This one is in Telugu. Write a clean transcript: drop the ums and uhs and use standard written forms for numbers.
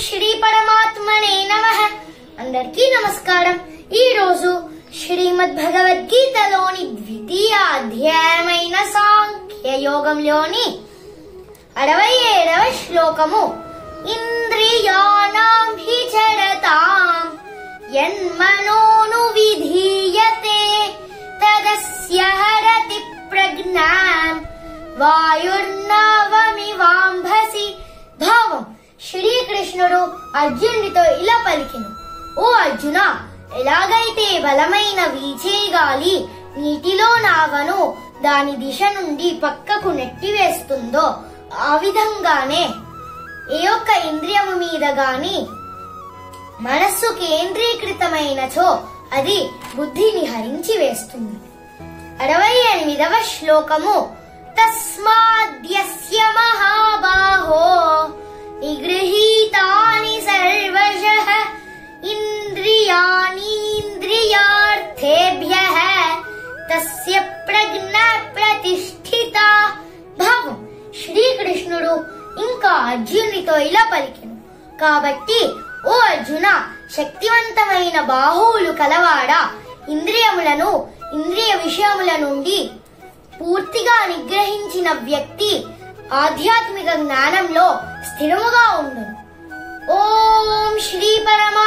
శ్రీ పరమాత్మనే నమః. అందరికీ నమస్కారం. ఈ రోజు శ్రీమద్ భగవద్గీతలోని ద్వితీయ అధ్యాయమైన సాంఖ్య యోగంలోని 67వ శ్లోకము. ఇంద్రియాణాం హి చరతాం యన్మనోను విధీయతే తదస్య హరతి ప్రజ్ఞాం వాయుర్నవమివాంభసి. భావం: శ్రీకృష్ణుడు అర్జునుడితో ఇలా పలికెను: ఓ అర్జున, ఎలాగైతే బలమైన వీచే గాలి నీటిలో నావను దాని దిశ నుండి పక్కకు నెట్టివేస్తుందో, ఆ విధంగానే ఏ ఒక్క ఇంద్రియము మీద గాని మనస్సు కేంద్రీకృతమైనచో అది బుద్ధిని హరించి వేస్తుంది. 68వ శ్లోకము. తస్మాద్యస్య మహాబాహో నిగృహీతాని సర్వశః ఇంద్రియాణీంద్రియార్థేభ్యః తస్య ప్రజ్ఞా ప్రతిష్ఠితా. భావం: శ్రీకృష్ణుడు ఇంకా అర్జునుడితో ఇలా పలికెను: కాబట్టి ఓ అర్జున, శక్తివంతమైన బాహువులు కలవాడా, ఇంద్రియములను ఇంద్రియ విషయముల నుండి పూర్తిగా నిగ్రహించిన వ్యక్తి ఆధ్యాత్మిక జ్ఞానంలో స్థిరముగా ఉండును. ఓం శ్రీ పరమ